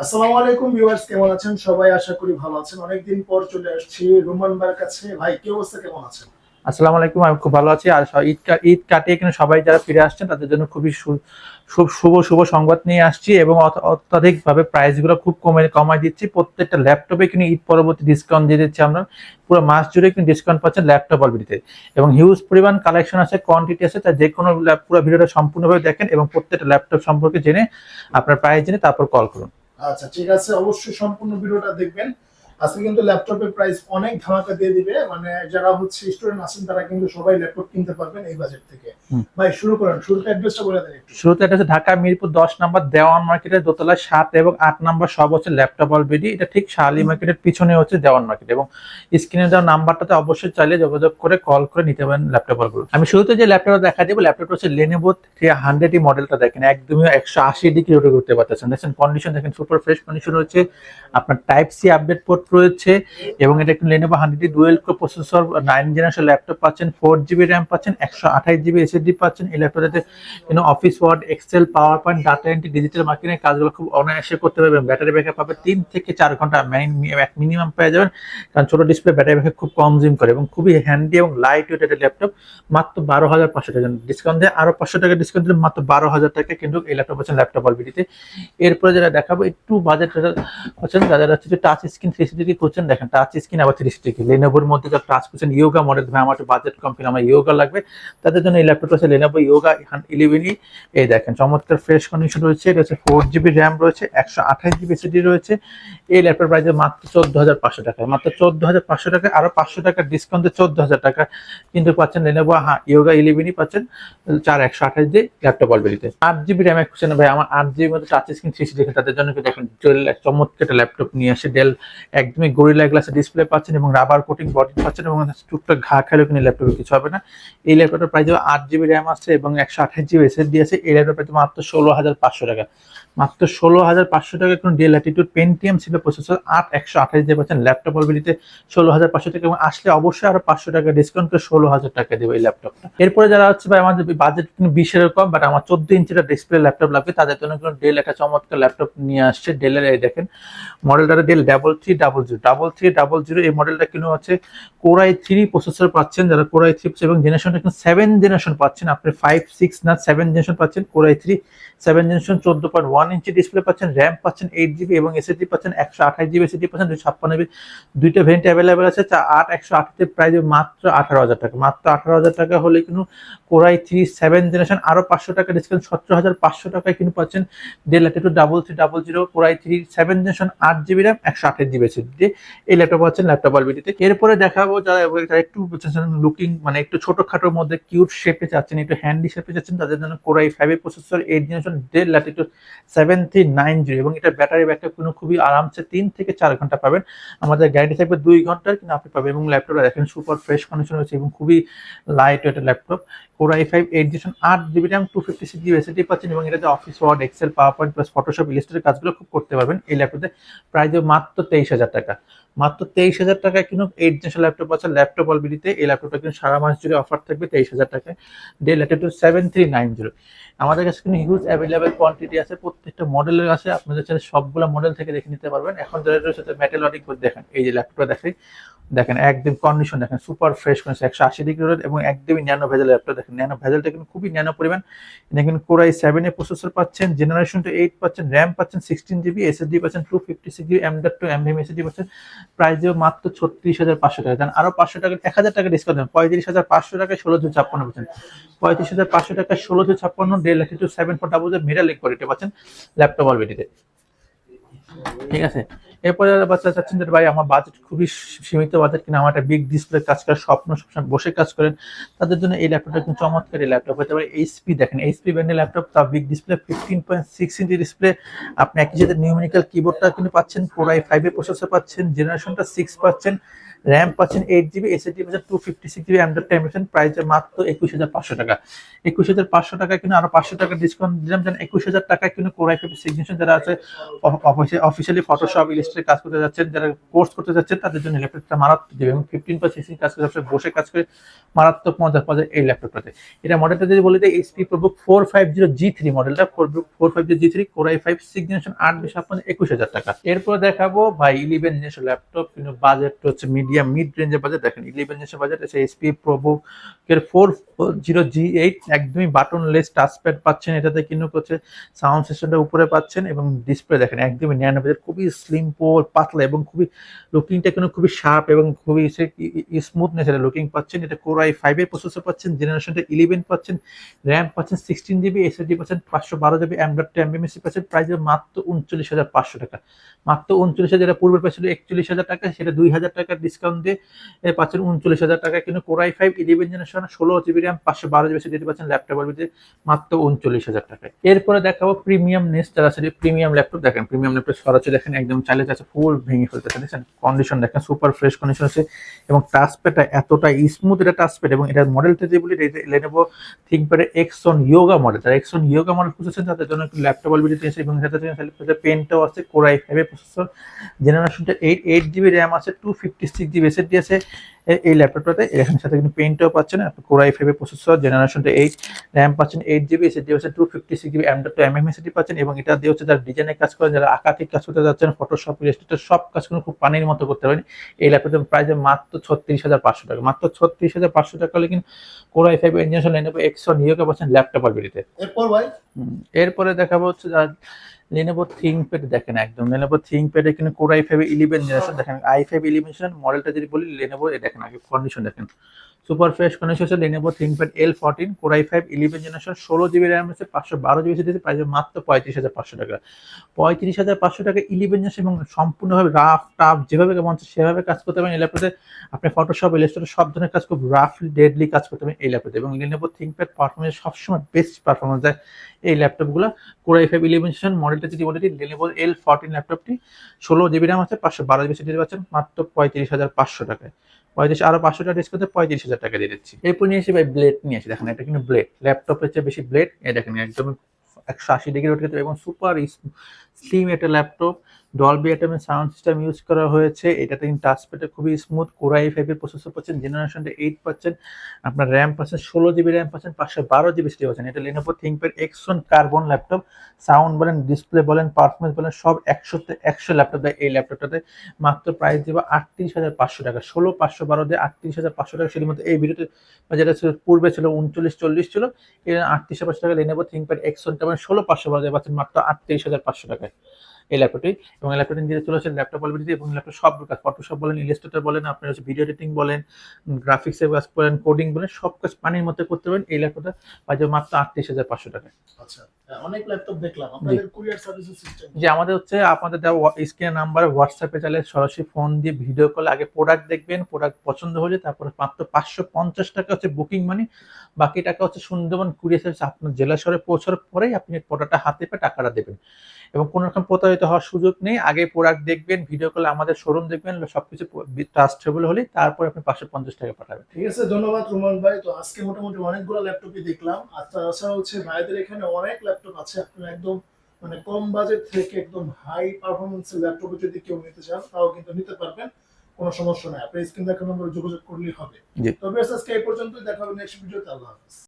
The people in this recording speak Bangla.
আসসালামু আলাইকুম ভিউয়ার্স, কেমন আছেন সবাই? আশা করি ভালো আছেন। অনেকদিন পর চলে আসছি রোমান ভাইয়ের কাছে। ভাই, কি অবস্থা, কেমন আছেন? আসসালামু আলাইকুম। আমি খুব ভালো আছি। আর ঈদ কাটিয়ে কিন্তু সবাই যারা ফিরে আসছেন তাদের জন্য খুবই শুভ শুভ সংবাদ নিয়ে আসছি এবং অত্যাধিকভাবে প্রাইস গুলো খুব কমায় দিচ্ছি। প্রত্যেকটা ল্যাপটপে কিন্তু ঈদ পরবর্তী ডিসকাউন্ট দিয়ে দিচ্ছি আমরা। পুরো মাস জুড়ে কিন্তু ডিসকাউন্ট পাচ্ছেন ল্যাপটপ অলবিডিতে এবং হিউজ পরিমাণ কালেকশন আছে, কোয়ান্টিটি আছে। তাই যে কোনো পুরো ভিডিওটা সম্পূর্ণভাবে দেখেন এবং প্রত্যেকটা ল্যাপটপ সম্পর্কে জেনে আপনার প্রাইস জেনে তারপর কল করুন। আচ্ছা, ঠিক আছে, অবশ্যই সম্পূর্ণ ভিডিওটা দেখবেন। আজকে কিন্তু ল্যাপটপের প্রাইস অনেক ধামাকা দিয়ে দিবে। মানে যারা হচ্ছে স্টুডেন্ট আছেন তারা কিন্তু সবাই ল্যাপটপ কিনতে পারবেন এই বাজেট থেকে। ভাই, শুরু করেন। শুরুতে অ্যাড্রেসটা বলে দেন একটু। শুরুতে এটা হচ্ছে ঢাকা মিরপুর 10 নম্বর দেওয়ান মার্কেটের দোতলায় 7 এবং 8 নম্বর সব হচ্ছে ল্যাপটপ অলরেডি। এটা ঠিক শাহালি মার্কেটের পিছনে হচ্ছে দেওয়ান মার্কেট এবং স্ক্রিনে দেওয়া নাম্বারটাতে অবশ্যই চাইলে যোগাযোগ করে কল করে নিতে পারেন ল্যাপটপ গুলো। আমি শুরুতে যে ল্যাপটপটা দেখা দেবো, ল্যাপটপটা হচ্ছে Lenovo 300 মডেলটা। দেখেন একদমই 180 ডিগ্রি রোটেট করতে পারতেছেন। দেখেন কন্ডিশন, দেখেন সুপার ফ্রেশ কন্ডিশন রয়েছে। আপনার টাইপ সি আপডেট পোর্ট রয়েছে এবং এটা কিন্তু Lenovo 100 dual core processor 9 generation laptop পাচ্ছেন। 4 জিবি র্যাম পাচ্ছেন, 128 জিবি এসএসডি পাচ্ছেন। এই ল্যাপটপটাতে Office Word, Excel, PowerPoint, data entry, digital marketing এর কাজগুলো খুব অনায়াসে করতে পারবেন। ব্যাটারি ব্যাকআপ পাবে 3 থেকে 4 ঘন্টা মিনিমাম পেয়ে যাবেন, কারণ ছোট ডিসপ্লে ব্যাটারি ব্যাকআপ খুব কনজিউম করে এবং খুবই হ্যান্ডি এবং লাইট ওয়েট একটা ল্যাপটপ। মাত্র 12,500 টাকা ডিসকাউন্ট দিয়ে, আরো 500 টাকা ডিসকাউন্ট দিলে মাত্র 12,000 টাকা কিন্তু এই ল্যাপটপ পাচ্ছেন ল্যাপটপ অলবিডিতে। এরপরে যেটা দেখাবো একটু বাজেট হচ্ছেন, যারা হচ্ছে টাচ স্ক্রিন 360 করছেন, দেখেন টাচ স্ক্রিন আবার 360 লেনোভোর মধ্যে যারা টাচ করছেন ইয়োগা মডেল, ভাই আমার বাজেট কম ফিল, আমার ইয়োগা লাগবে, তাদের জন্য এই ল্যাপটপটা হচ্ছে Lenovo Yoga 11E। এই দেখেন চমৎকার ফ্রেশ কন্ডিশন রয়েছে। এটা হচ্ছে 4 জিবি র্যাম রয়েছে, 128 জিবি এসএসডি রয়েছে। এই ল্যাপটপ প্রাইস মাত্র 14,500 টাকা, মাত্র 14,500 টাকা। আরো 500 টাকা ডিসকাউন্টে 14,000 টাকা কিন্তু পাচ্ছেন Lenovo Yoga 11E পাচ্ছেন 128 দিয়ে ল্যাপটপ অলরেডিতে। 8 জিবি র্যাম খুঁজছেন ভাই, আমার 8 জিবির মধ্যে টাচ স্ক্রিন 360 দেখেন, তাদের জন্য দেখেন চমৎকার একটা ল্যাপটপ নিয়ে আসে ডেল। একদমই গরিলা গ্লাসের ডিসপ্লে পাচ্ছেন এবং রাবার কোটিং বডি পাচ্ছেন এবং টুকটাক ঘা খেলেও কিন্তু ল্যাপটপে কিছু হবে না। এই ল্যাপটপের প্রাইস 8 জিবি র্যাম আছে এবং 128 জিবি এসএসডি আছে। এই ল্যাপটপ প্রাইস মাত্র 16,500 টাকা, মাত্র 16,500 টাকা। কোনো ডেল ল্যাটিটিউড পেন্টিয়াম ছিল প্রসেসর 128 দিয়ে পাচ্ছেন ল্যাপটপ অলরেডিতে 16,500 টাকা এবং আসলে অবশ্যই আরো 500 টাকা ডিসকাউন্ট করে 16,000 টাকা দেবো এই ল্যাপটপটা। এরপরে যারা হচ্ছে ভাই আমাদের বাজেট কিন্তু 20 কম, বাট আমার 14 ইঞ্চিটা ডিসপ্লে ল্যাপটপ লাগবে, তাদের জন্য কিন্তু ডেল একটা চমৎকার ল্যাপটপ নিয়ে আসছে। ডেলের এই দেখেন মডেলটা ডেল 3300 এই মডেলটা কিন্তু হচ্ছে কোরাই 3 প্রসেসর পাচ্ছেন। যারা কোরাই 3 এবং জেনারেশনটা কিন্তু 7 জেনারেশন পাচ্ছেন, আপনি 5 6 না 7 জেনারেশন পাচ্ছেন। কোরাই 3 7 জেনারেশন 14.1 ইঞ্চি ডিসপ্লে পাচ্ছেন, র্যাম পাচ্ছেন 8 জিবি এবং এসএসডি পাচ্ছেন 128 জিবি এসএসডি পাচ্ছেন, 256 দুইটা ভেরিয়েন্ট অ্যাভেলেবেল আছে। 128 এর প্রাইস মাত্র 18,000 টাকা, মাত্র 18,000 টাকা হলে কিন্তু কোরাই 3 7 জেনারেশন আরো 500 টাকা ডিসকাউন্ট 17,500 টাকায় কিন্তু পাচ্ছেন del Latitude 3300 core i 3 7 generation 8 GB RAM 128 GB SSD. এই ল্যাপটপ পাচ্ছেন ল্যাপটপ অলবিডিতে। এরপরে দেখাবো যারা একটু লুকিং মানে একটু ছোটখাটোর মধ্যে কিউট শেপে চাচ্ছেন, একটু হ্যান্ডি শেপে চাচ্ছেন, তাদের জন্য core i 5 processor 8 generation del Latitude 7390 এবং এটা ব্যাটারি ব্যাকআপ কোনো খুবই আরামসে 3 থেকে 4 ঘন্টা পাবেন। আমাদের গ্যারান্টি থাকবে 2 ঘন্টার, কিন্তু আপনি পাবেন। এবং ল্যাপটপটা দেখেন সুপার ফ্রেশ কন্ডিশন রয়েছে এবং খুবই light weight laptop. Core i 5 8 generation 8 GB RAM 256 GB SSD পাচ্ছেন এবং এটাতে Office Word, Excel, PowerPoint plus Photoshop, Illustrator কাজগুলো খুব করতে পারবেন এই ল্যাপটপে। প্রাইস মাত্র 23,000 টাকা, মাত্র 23,000 টাকায় কিন্তু 8 জেনারেশন ল্যাপটপ আছে ল্যাপটপ অলবিডিতে। এই ল্যাপটপটা কিন্তু সারা মাস জুড়ে অফার থাকবে 23,000 টাকায়। Del Latitude 7390। আমাদের কাছে কিন্তু হিউজ অ্যাভেলেবেল কোয়ান্টিটি আছে, প্রত্যেকটা মডেলের আছে, আপনাদের চাইলে সবগুলো মডেল থেকে দেখে নিতে পারবেন। এখন যারা রয়েছে মেটালরিক দেখেন, এই যে ল্যাপটপটা দেখেন একদম কন্ডিশন দেখেন সুপার ফ্রেশ কন্ডিশন, 180 ডিগ্রি রোদ এবং একদমই ন্যানো ভেজেল ল্যাপটপ। দেখেন ন্যানো ভেজেলটা কিন্তু খুবই ন্যানো পরিমাণ। দেখেন কোরাই 7 এর প্রসেসর পাচ্ছেন, জেনারেশন 8 পাচ্ছেন, র্যাম পাচ্ছেন 16 জিবি, এসএসডি পাচ্ছেন 256 জিবি, M.2 NVMe এসএসডি পাচ্ছেন। প্রাইস মাত্র 36,500 টাকা। দেন আরো 500 টাকা 1,000 টাকা ডিসকাউন্ট দেন, 35,500 টাকায় 16,256 পাচ্ছেন। 35,500 টাকায় 16,256 del Latitude 7400 mirror link quality পাচ্ছেন ল্যাপটপ অলরেডিতে। ঠিক আছে। এরপরে যারা বাচ্চা চাচ্ছেন যে ভাই আমার বাজেট খুবই সীমিত বাজেট, কিনা আমার একটা বিগ ডিসপ্লে কাজ করার স্বপ্ন, সবসময় বসে কাজ করেন, তাদের জন্য এই ল্যাপটপটা কিন্তু চমৎকার এই ল্যাপটপ হতে পারে। এইচপি দেখেন, এইচপি ব্র্যান্ডের ল্যাপটপ, তা বিগ ডিসপ্লে 15.6 ইঞ্চি ডিসপ্লে। আপনি একই সাথে নিউমেরিক্যাল কিবোর্ডটা কিন্তু পাচ্ছেন, কোরাই 5 এর প্রসেসর পাচ্ছেন, জেনারেশনটা 6 পাচ্ছেন, র্যাম পাচ্ছেন 8 জিবি, এসএসডি পাচ্ছেন 256 জিবি, অ্যান্ড্রয়েড 10% প্রাইসে মাত্র 21,500 টাকা। 21,500 টাকায় কিন্তু আরো 500 টাকা ডিসকাউন্ট দিলাম, যেন 21,000 টাকায় কিন্তু কোর i5 সিগনেচার যারা আছে অফিসিয়ালি ফটোশপ ইলাস্ট্রেটর কাজ করতে যাচ্ছেন, যারা কোর্স করতে যাচ্ছেন তাদের জন্য ল্যাপটপটা মারাত্মক দিবে এবং 15% কাজ করে বসে কাজ করে মারাত্মক মজা পাওয়া যায় এই ল্যাপটপটাতে। এটা মডেলটা যদি বলি দেয় এইচপি প্রোবুক 450G3 মডেলটা, 450G3 কোর i5 6 জেনারেশন 8 বেশ আপনার 21,000 টাকা। এরপর দেখাবো ভাই 11 জেনারেশন ল্যাপটপ, কিন্তু বাজেট হচ্ছে মিডিয়াম মিড রেঞ্জের বাজেট। দেখেন 11 জেনারেশন বাজেট আছে এইচপি প্রোবুক এর 440G8, একদমই বাটনলেস টাচপ্যাড পাচ্ছেন এটাতে, কিন্তু হচ্ছে সাউন্ড সিস্টেমটা উপরে পাচ্ছেন এবং ডিসপ্লে দেখেন একদমই ন্যানো বাজেট, খুবই স্লিম পাতলা এবং খুবই লুকিংটা কিন্তু খুবই শার্প এবং খুবই স্মুথনেস এর লুকিং পাচ্ছেন। এটা কোর i5 এর প্রসেসর পাচ্ছেন, জেনারেশনটা 11 পাচ্ছেন, র্যাম পাচ্ছেন 16 জিবি, এসএসডি পাচ্ছেন 512 জিবি, অ্যান্ড্রয়েড 10 পাচ্ছেন, প্রাইস মাত্র 39,500 টাকা। মাত্র 39,000, যেটা পূর্বে পাচ্ছিল 41,000 টাকা, সেটা 2,000 টাকার ডিসকাউন্ট দিয়ে পাচ্ছেন 39,000 টাকা। কিন্তু core i5 11 generation 16 GB RAM 512 GB SSD পাচ্ছেন ল্যাপটপের ভিতরে মাত্র 39,000 টাকায়। এরপরে দেখাবো প্রিমিয়াম নেস্ট, যারা আছে প্রিমিয়াম ল্যাপটপ। দেখেন প্রিমিয়াম ল্যাপটপ সরাসরি দেখেন একদম চাইলে আছে ফুল ভেঙে ফেলতেছে, দেখেন কন্ডিশন দেখেন সুপার ফ্রেশ কন্ডিশন আছে এবং টাচপ্যাডটা এতটা স্মুথ, এটা টাচপ্যাড। এবং এটার মডেলটা যে বলি Lenovo ThinkPad X one Yoga model, যারা এক্সন ইয়োগা মডেল খুঁজেছেন তাদের জন্য একটু ল্যাপটপ অলরেডি আছে এবং সাথে পেনটাও আছে, কোর i5 এর প্রসেসর, জেনারেশনটা 8 জিবি র্যাম আছে, 256 জিবি এসএসডি আছে এই ল্যাপটপটাতে। এখানে সাথে কিন্তু পেনটাও পাচ্ছেন, কোর i5 এর প্রসেসর, জেনারেশনটা 8, র্যাম পাচ্ছেন 8 জিবি, এসএসডি পাচ্ছেন 256 জিবি, অ্যান্ড্রয়েড 10 এসএসডি পাচ্ছেন। এবং এটা দিয়ে হচ্ছে যারা ডিজাইনের কাজ করেন, যারা আঁকাকিক কাজ করতে যাচ্ছেন, ফটোশপ ইলাস্ট্রেটর সব কাজ কিন্তু খুব পানির মতো করতে পারেন। এই ল্যাপটপের প্রাইস মাত্র 36,500 টাকা। মাত্র 36,500 টাকা হলে কিন্তু core i5 generation Lenovo X one Yoga পাচ্ছেন ল্যাপটপ অলরেডিতে। এরপর ভাই এরপরে দেখাবো হচ্ছে লেনোভো থিংকপ্যাড। দেখেন একদম লেনোভো থিংকপ্যাডে কিন্তু কোর i5 11 জেনারেশন, দেখেন i5 11 জেনারেশন মডেলটা যদি বলি লেনোভো, দেখেন আগে কন্ডিশন দেখেন সুপার ফ্রেশ কন্ডিশন আছে। Lenovo ThinkPad L14 core i5 11 generation 16 GB RAM আছে, 512 জিবি এসএসডি, প্রাইস মাত্র 35,500 টাকা। 35,500 টাকা 11 জেনারেশন এবং সম্পূর্ণভাবে রাফ টাফ যেভাবে মন চায় সেভাবে কাজ করতে পারেন এই ল্যাপটপে। আপনি ফটোশপ ইলাস্ট্রেটর সব ধরনের কাজ খুব রাফলি ডেডলি কাজ করতে পারেন এই ল্যাপটপে। এবং লেনোভো থিংকপ্যাড পারফরমেন্স সবসময় বেস্ট পারফরমেন্স দেয় এই ল্যাপটপগুলো। কোর i5 11 জেনারেশন মডেলটা যদি বলে দিই লেনোভো L14 ল্যাপটপটি 16 জিবি র্যাম আছে, 512 জিবি এসএসডি পাচ্ছেন মাত্র 35,500 টাকায়। 35 আরো 500 টাকা ডিসকাউন্টে 35,000 টাকা দিয়ে দিচ্ছি। এরপর নিয়ে এসে ভাই ব্লেড নিয়ে আসি। দেখেন এটা কিন্তু ব্লেড, ল্যাপটপের চেয়ে বেশি ব্লেড। এই দেখেন একদম 180 ডিগ্রি রোটেট এবং সুপার স্লিম একটা laptop, Dolby atoms sound system use করা হয়েছে। এটাতে কিন্তু টাচপ্যাডটা খুবই স্মুথ, কোর i5 এর প্রসেসর পাচ্ছেন, জেনারেশনটা 8 পাচ্ছেন, আপনার র্যাম পাচ্ছেন 16 জিবি র্যাম পাচ্ছেন, 512 জিবি এসএসডি পাচ্ছেন। এটা Lenovo ThinkPad X one Carbon laptop. Sound বলেন, ডিসপ্লে বলেন, পারফরমেন্স বলেন, সব 100তে 100 ল্যাপটপ দেয় এই ল্যাপটপটাতে। মাত্র প্রাইস দেবো 38,500 টাকা। 16,512 দিয়ে 38,500 টাকা। শুধুমাত্র এই ভিডিওতে যেটা ছিল পূর্বে ছিল 3940 ছিল, এটা 38,500 টাকা লেনোভো থিংকপ্যাড এক্সনটা মানে 16,512 দিয়ে পাচ্ছেন মাত্র 38,500 টাকায় এই ল্যাপটপটি। এবং এই ল্যাপটপটি নিজে চলে আসে ল্যাপটপ অলরেডি এবং ল্যাপটপ সব কাজ ফটোশপ বলেন, ইলাস্ট্রেটর বলেন, আপনার হচ্ছে ভিডিও এডিটিং বলেন, গ্রাফিক্সের কাজ বলেন, কোডিং বলেন, সব কাজ পানির মধ্যে করতে পারেন এই ল্যাপটপটা পাওয়া মাত্র 38,500 টাকায়। আচ্ছা, অনেক ল্যাপটপ দেখলাম আপনাদের কুরিয়ার সার্ভিসের সিস্টেম যে আমাদের হচ্ছে আপনাদের দেওয়া স্ক্রিনের নাম্বার হোয়াটসঅ্যাপে চাইলে সরাসরি ফোন দিয়ে ভিডিও কলে আগে প্রোডাক্ট দেখবেন, প্রোডাক্ট পছন্দ হলে তারপরে মাত্র 550 টাকা হচ্ছে বুকিং মানি, বাকি টাকা হচ্ছে সুন্দরবন কুরিয়ার সার্ভিস আপনার জেলা শহরে পৌঁছার পরেই আপনি প্রোডাক্টটা হাতে পেয়ে টাকাটা দেবেন এবং কোনো রকম প্রতারিত হওয়ার সুযোগ নেই। আগে প্রোডাক্ট দেখবেন, ভিডিও কলে আমাদের শোরুম দেখবেন, সবকিছু ট্রাস্টেবল হলে তারপরে আপনি 550 টাকা পাঠাবেন। ঠিক আছে, ধন্যবাদ রুমান ভাই। তো আজকে মোটামুটি অনেকগুলো ল্যাপটপই দেখলাম। আচ্ছা, তাছাড়া হচ্ছে ভাইদের এখানে অনেক ল্যাপটপ আছে, আপনারা একদম মানে কম বাজেট থেকে একদম হাই পারফরমেন্সের ল্যাপটপ যদি কেউ নিতে চান তাও কিন্তু নিতে পারবেন, কোনো সমস্যা নাই। আপনি স্ক্রিন দেখার নম্বরে যোগাযোগ করলেই হবে। জি। তবে আজকে এই পর্যন্তই, দেখা হবে নেক্সট ভিডিওতে। আল্লাহ হাফেজ।